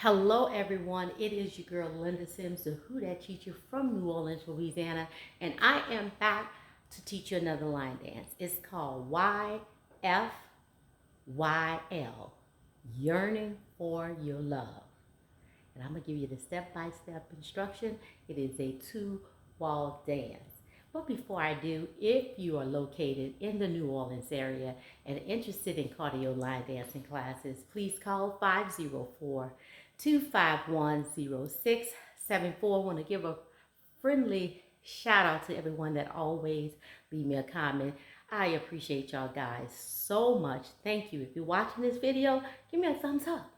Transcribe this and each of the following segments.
Hello, everyone. It is your girl Linda Sims, the Who Dat teacher from New Orleans, Louisiana, and I am back to teach you another line dance. It's called Y.F.Y.L, Yearning for Your Love. And I'm gonna give you the step-by-step instruction. It is a two-wall dance. But before I do, if you are located in the New Orleans area and interested in cardio line dancing classes, please call 504-251-0674. I want to give a friendly shout out to everyone that always leave me a comment. I appreciate y'all guys so much. Thank you. If you're watching this video, give me a thumbs up.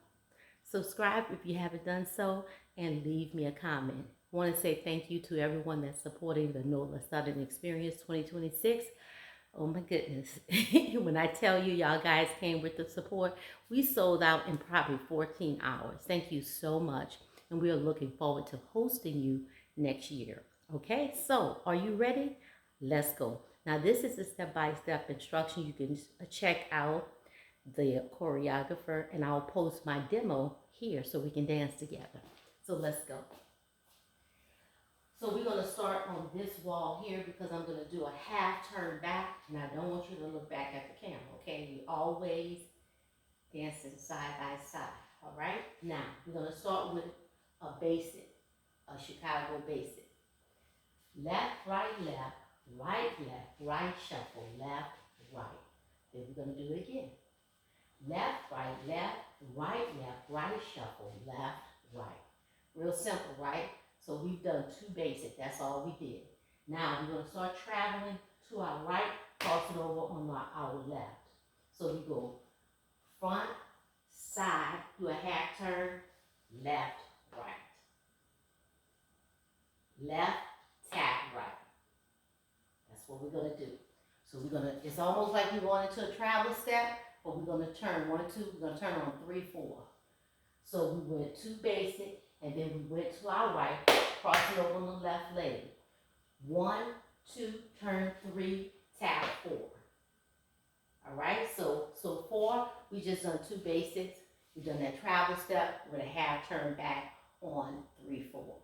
Subscribe if you haven't done so, and leave me a comment. I want to say thank you to everyone that's supporting the NOLA Southern Experience 2026. Oh my goodness. When I tell you y'all guys came with the support, we sold out in probably 14 hours. Thank you so much. And we are looking forward to hosting you next year. Okay, so are you ready? Let's go. Now this is a step-by-step instruction. You can check out the choreographer, and I'll post my demo here so we can dance together. So let's go. So we're going to start on this wall here because I'm going to do a half turn back, and I don't want you to look back at the camera, okay? You always dancing side by side, all right? Now, we're going to start with a basic, a Chicago basic. Left, right, right shuffle, left, right. Then we're going to do it again. Left, right shuffle, left, right. Real simple, right? So we've done two basic, that's all we did. Now we're gonna start traveling to our right, crossing over on our left. So we go front, side, do a half turn, left, right. Left, tap, right. That's what we're gonna do. So it's almost like we're going into a travel step, but we're gonna turn 1, 2, we're gonna turn on 3, 4. So we went two basic, and then we went to our right, crossing over on the left leg. 1, 2, turn 3, tap 4. All right, so 4, we just done two basics. We done that travel step with a half turn back on 3, 4.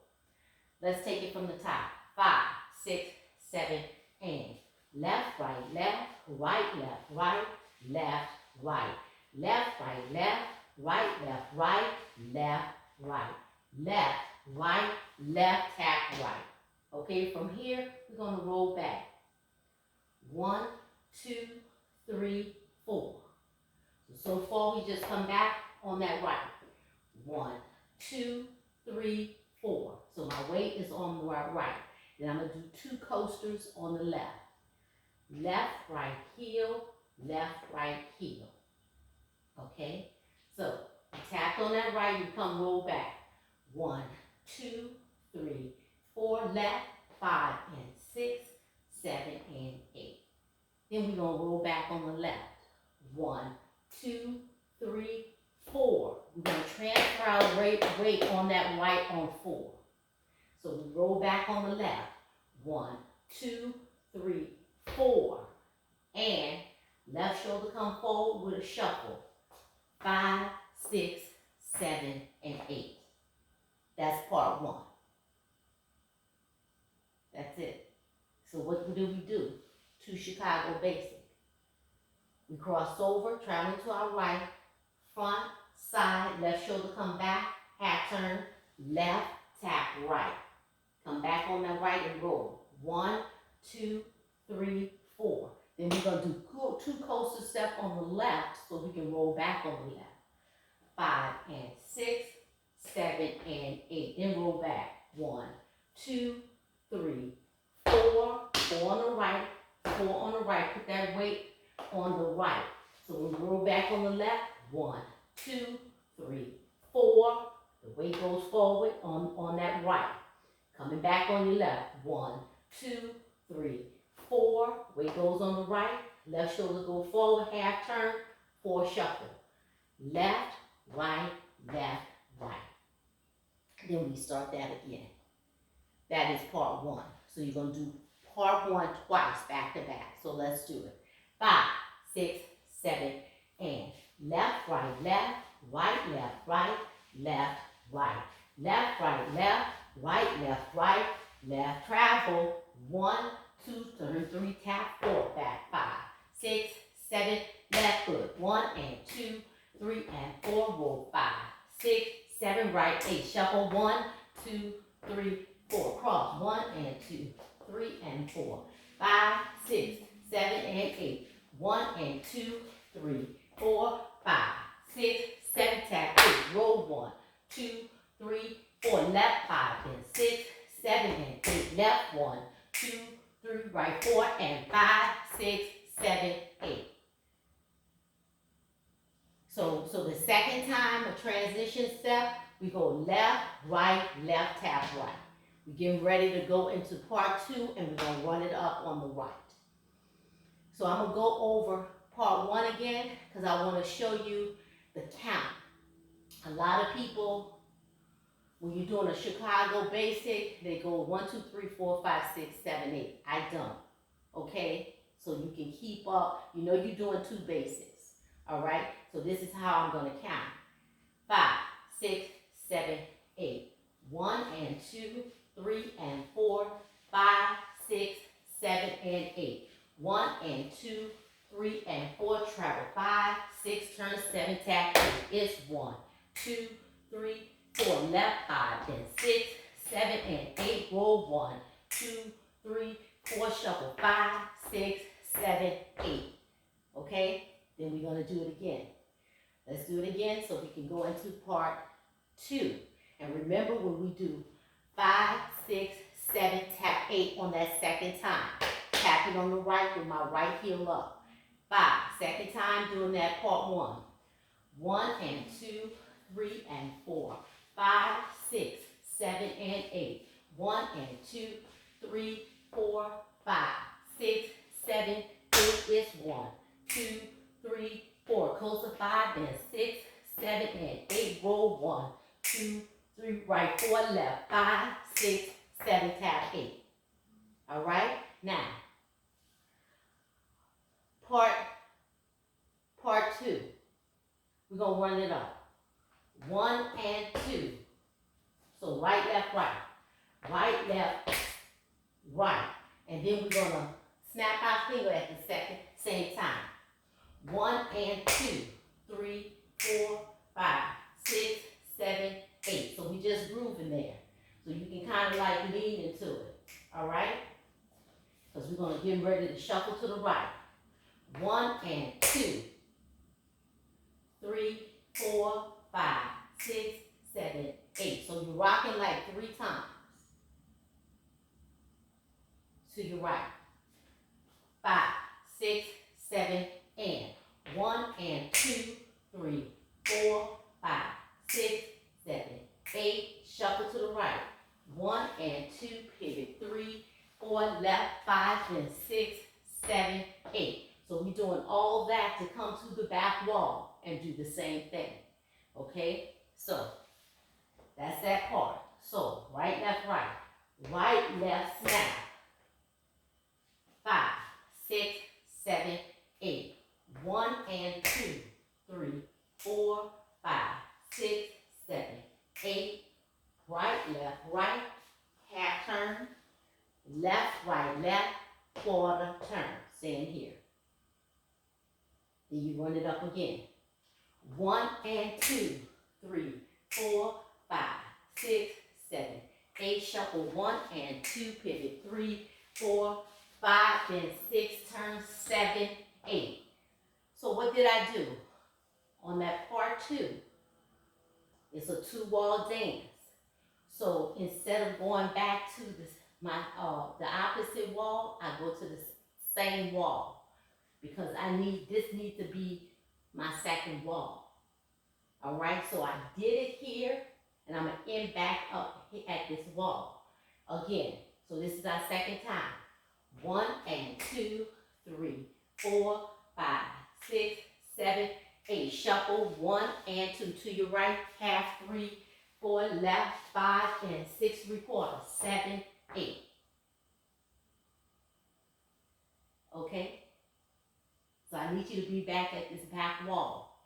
Let's take it from the top. 5, 6, 7, and left, right, left, right, right, left, right, left, right, left, right, left, tap right. Okay, from here, we're going to roll back. 1, 2, 3, 4. So far, we just come back on that right. 1, 2, 3, 4. So my weight is on the right. Then I'm going to do 2 coasters on the left. Left, right, heel, left, right, heel. Okay, so I tapped on that right, you come roll back. 1, 2, 3, 4, left, 5 and 6, 7 and 8. Then we're going to roll back on the left. 1, 2, 3, 4. We're going to transfer our weight on that right on 4. So we roll back on the left. 1, 2, 3, 4. And left shoulder come forward with a shuffle. 5, 6, 7, and 8. That's part 1. That's it. So what do we do? 2 Chicago basic. We cross over, traveling to our right, front, side, left shoulder come back, half turn, left, tap right. Come back on that right and roll. 1, 2, 3, 4. Then we're going to do 2 coaster step on the left so we can roll back on the left. 5 and 6, 7 and 8. Then roll back. 1, 2, 3, 4. 4 on the right, 4 on the right. Put that weight on the right. So we roll back on the left. 1, 2, 3, 4. The weight goes forward on that right. Coming back on your left. 1, 2, 3, 4. Weight goes on the right. Left shoulder go forward. Half turn. 4 shuffle. Left, right. Then we start that again. That is part 1. So you're going to do part 1 twice, back to back. So let's do it. 5, 6, 7, and left, right, left, right. Left, right, left, right, left, travel. 1, 2, turn 3, tap, 4, back, 5, 6, 7, left foot. 1 and 2, 3 and 4, roll 5, 6, 7, right, 8, shuffle. 1, 2, 3, 4, cross. 1 and 2, 3 and 4, 5, 6, 7 and 8. 1 and 2, 3, 4, 5, 6, 7, tap, 8, roll. 1, 2, 3, 4, left, 5 and 6, 7 and 8, left. 1, 2, 3, right, 4 and 5, 6, 7, 8. So the second time, a transition step, we go left, tap, right. We're getting ready to go into part 2, and we're going to run it up on the right. So I'm going to go over part 1 again, because I want to show you the count. A lot of people, when you're doing a Chicago basic, they go 1, 2, 3, 4, 5, 6, 7, 8. I don't. Okay? So you can keep up. You know you're doing 2 basics. All right? So this is how I'm going to count. 5, 6, 7, 8. 1 and 2, 3 and 4, 5, 6, 7 and 8. 1 and 2, 3 and 4, travel. 5, 6, turn 7, tap 8. It's 1, 2, 3, 4, left 5, then 6, 7 and 8, roll. 1, 2, 3, 4, shuffle. 5, 6, 7, 8. Okay? Then we're going to do it again. Let's do it again so we can go into part 2. And remember, when we do 5, 6, 7, tap 8 on that second time. Tapping on the right with my right heel up. 5, second time doing that part 1. 1 and 2, 3 and 4, 5, 6, 7 and 8. 1 and 2, 3, 4, 5, 6, 7, 8 is 1, 2, 3, 4. Close to 5, then 6, 7 and 8. Roll. 1, 2, 3, right, 4, left, 5, 6, 7, tap 8. All right? Now, part 2. We're going to run it up. 1 and 2. So right, left, right. Right, left, right. And then we're going to snap our finger at the same time. 1 and 2, 3, 4, 5, 6, 7, 8. So we just grooving there. So you can kind of like lean into it. All right? Because we're going to get ready to shuffle to the right. 1 and 2, 3, 4, 5, 6, 7, 8. So you're rocking like 3 times. To your right. 5, 6, 7, and 1 and 2, 3, 4, 5, 6, 7, 8. Shuffle to the right. 1 and 2, pivot. 3, 4, left, 5, then 6, 7, 8. So we're doing all that to come to the back wall and do the same thing. Okay? So that's that part. So right, left, right. Right, left, snap. 5, 6, 7, 8. 1 and 2, 3, 4, 5, 6, 7, 8. Right, left, half turn. Left, right, quarter turn. Staying here. Then you run it up again. 1 and 2, 3, 4, 5, 6, 7, 8. Shuffle. 1 and 2, pivot. 3, 4, 5, then 6, turn 7, 8. So what did I do? On that part 2, it's a 2-wall dance. So instead of going back to the opposite wall, I go to the same wall because this needs to be my second wall. All right, so I did it here, and I'm gonna end back up at this wall again. So this is our second time. 1 and 2, 3, 4, 5, 6, 7, 8. Shuffle. 1 and 2 to your right, half. 3, 4, left, 5, and 6, 3/4, 7, 8. Okay? So I need you to be back at this back wall.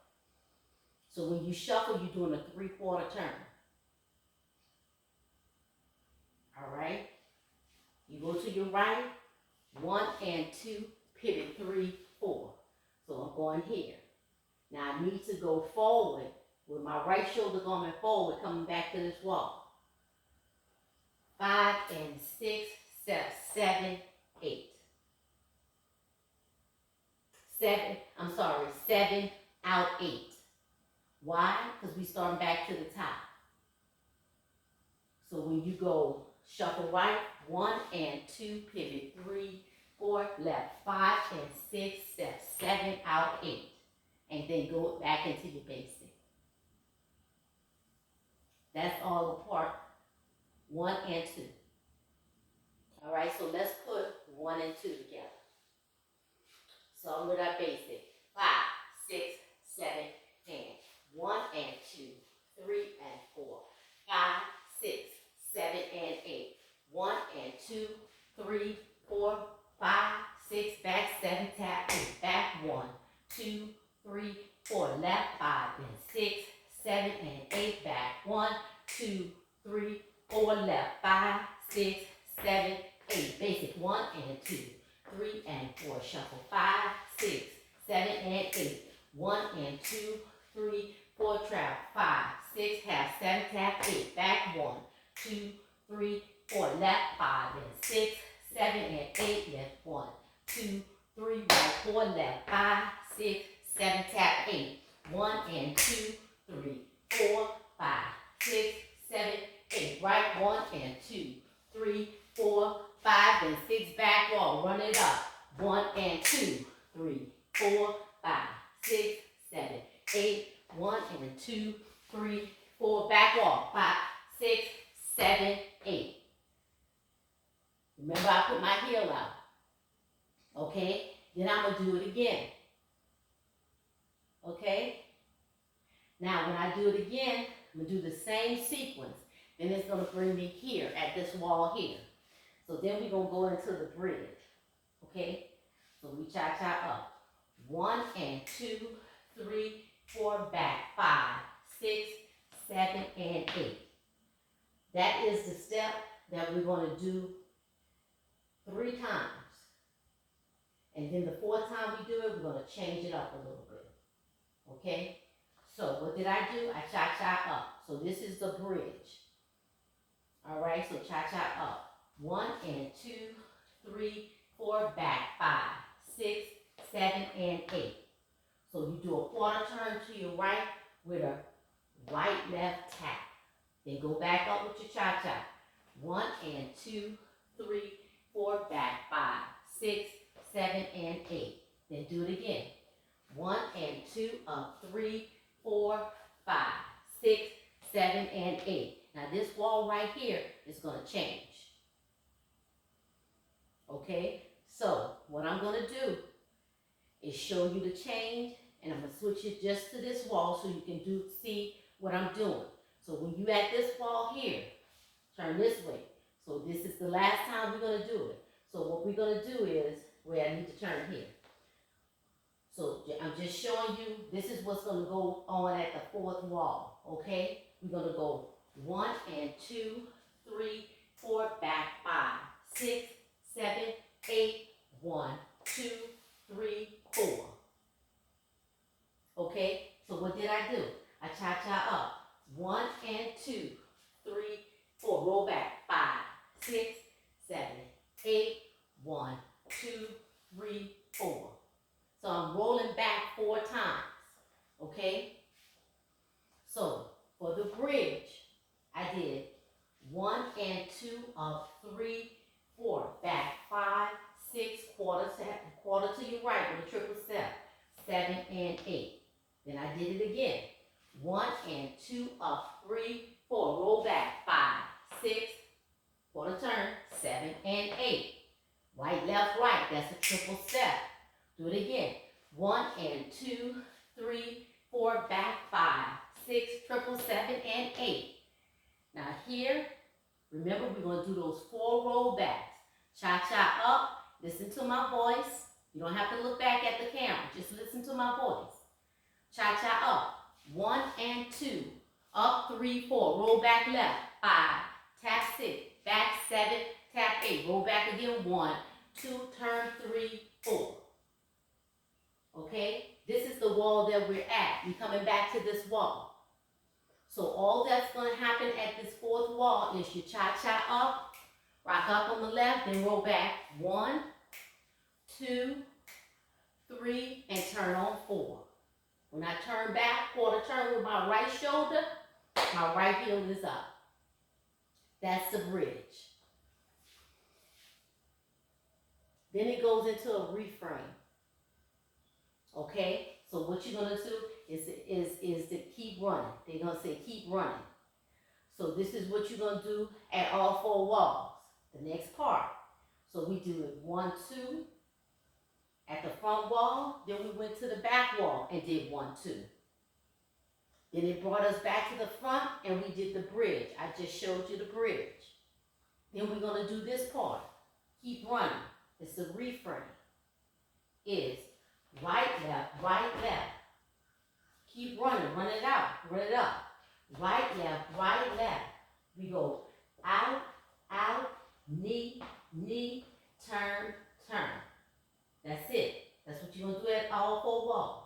So when you shuffle, you're doing a 3/4 turn. All right? You go to your right, 1 and 2, pivot 3, 4. So I'm going here. Now I need to go forward with my right shoulder going forward, coming back to this wall. 5 and 6, 7, 8. 7 out 8. Why? Because we starting back to the top. So when you go shuffle right, 1 and 2, pivot 3, 4, left, 5 and 6, 7 out 8. And then go back into your basic. That's all a part 1 and 2. All right, so let's put 1 and 2 together. So with our basic, 5, 6, 7, and 1 and 2, 3 and 4, 5, 6, 7 and 8, 1 and 2, 3, 4, 5, 6, back 7, tap 8, back 1, 2, 3, 4, left 5 and 6, 7 and 8, back 1, 2, 3, 4, left 5, 6, 7, 8, basic 1 and 2, 3 and 4, shuffle 5, 6, 7 and 8, 1 and 2, 3, 4, trap 5, 6, half 7, tap 8, back 1, 2, 3, 4, left 5 and 6, 7 and 8, left 1, 2, 3, right 4, left 5, 6, 7, tap 8, 1 and 2, 3, 4, 5, 6, 7, 8, right 1 and 2, 3, 4, 5 and 6, back wall, run it up, 1 and 2, 3, 4, 5, 6, 7, 8, 1 and 2, 3, 4, back wall, 5, 6, 7, 8. Remember I put my heel out. Okay? Then I'm going to do it again. Okay? Now when I do it again, I'm going to do the same sequence. Then it's going to bring me here at this wall here. So then we're going to go into the bridge. Okay? So we cha-cha up. 1 and 2, 3, 4, back. 5, 6, 7, and 8. That is the step that we're going to do 3 times. And then the 4th time we do it, we're going to change it up a little bit. Okay? So what did I do? I cha-cha up. So this is the bridge. All right, so cha-cha up. 1 and 2, 3, 4, back. 5, 6, 7, and 8. So you do a quarter turn to your right with a right left tap. Then go back up with your cha-cha. 1 and 2, 3, 4, back. 5, 6, 7, and 8. Then do it again. 1 and 2, up, 3, 4, 5, 6, 7, and 8. Now this wall right here is going to change. Okay, so what I'm going to do is show you the change, and I'm going to switch it just to this wall so you can see what I'm doing. So when you at this wall here, turn this way. So this is the last time we're going to do it. So what we're going to do is, where I need to turn here. So I'm just showing you, this is what's going to go on at the 4th wall, okay? We're going to go 1 and 2, 3, 4, back, 5, 6, 7, 8, 1, 2, 3, 4. Okay, so what did I do? I cha-cha up. 1 and 2, 3, 4. Roll back. 5, 6, 7, 8, 1, 2, 3, 4. So I'm rolling back 4 times. Okay? So for the bridge, I did 1 and 2 of 3, 4. Back 5, 6, quarter to your right with a triple step. 7 and 8. Then I did it again. 1 and 2 of 3, 4. Roll back 5, 6, quarter turn, 7 and 8. Right, left, right. That's a triple step. Do it again. 1 and 2, 3, 4, back 5, 6, triple 7 and 8. Now here, remember we're going to do those 4 roll backs. Cha-cha up. Listen to my voice. You don't have to look back at the camera. Just listen to my voice. Cha-cha up. 1 and 2. Up 3, 4. Roll back left. 5. Tap 6. Back 7. Tap 8. Roll back again. 1, 2. Turn 3, 4. Okay? This is the wall that we're at. We're coming back to this wall. So all that's going to happen at this fourth wall is you cha-cha up, rock up on the left, then roll back. 1, 2, 3, and turn on 4. When I turn back, quarter turn with my right shoulder, my right heel is up. That's the bridge. Then it goes into a reframe. Okay? So what you're going to do is to keep running. They're going to say keep running. So this is what you're going to do at all 4 walls. The next part. So we do it 1, 2 at the front wall. Then we went to the back wall and did 1, 2. Then it brought us back to the front and we did the bridge. I just showed you the bridge. Then we're going to do this part. Keep running. It's the reframe. Is right, left, right, left. Keep running. Run it out. Run it up. Right, left. We go out, out, knee, knee, turn, turn. That's it. That's what you're going to do at all 4 walls.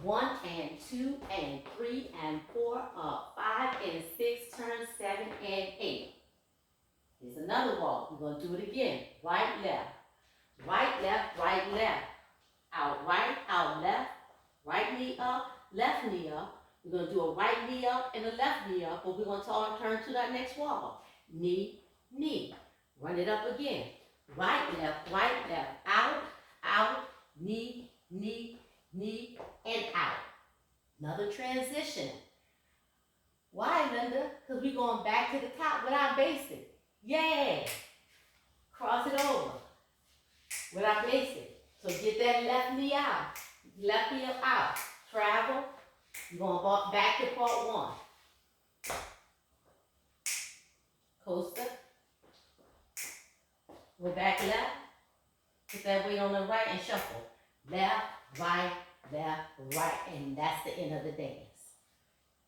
1 and 2 and 3 and 4 up. 5 and 6, turn 7 and 8. Here's another wall. We're going to do it again. Right, left. Right, left, right, left. Out left. Right knee up, left knee up. We're going to do a right knee up and a left knee up, but we're going to turn to that next wall. Knee, knee. Run it up again. Right, left, out, out, knee, knee, knee, and out. Another transition. Why, Linda? Because we're going back to the top with our basic. Yeah. Cross it over with our basic. So get that left knee out. Left heel out. Travel. You're going to walk back to part 1. Coaster. Go back left. Put that weight on the right and shuffle. Left, right, and that's the end of the dance.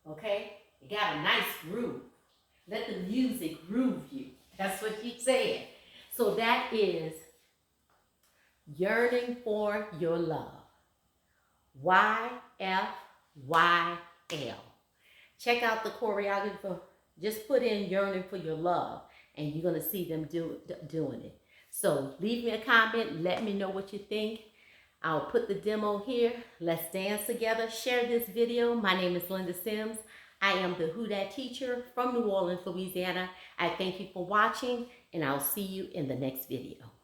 Okay? You got a nice groove. Let the music groove you. That's what you said. So that is Yearning for Your Love. Y.F.Y.L. Check out the choreographer. Just put in Yearning for Your Love and you're going to see them doing it. So leave me a comment. Let me know what you think. I'll put the demo here. Let's dance together. Share this video. My name is Linda Sims. I am the Who Dat teacher from New Orleans, Louisiana. I thank you for watching and I'll see you in the next video.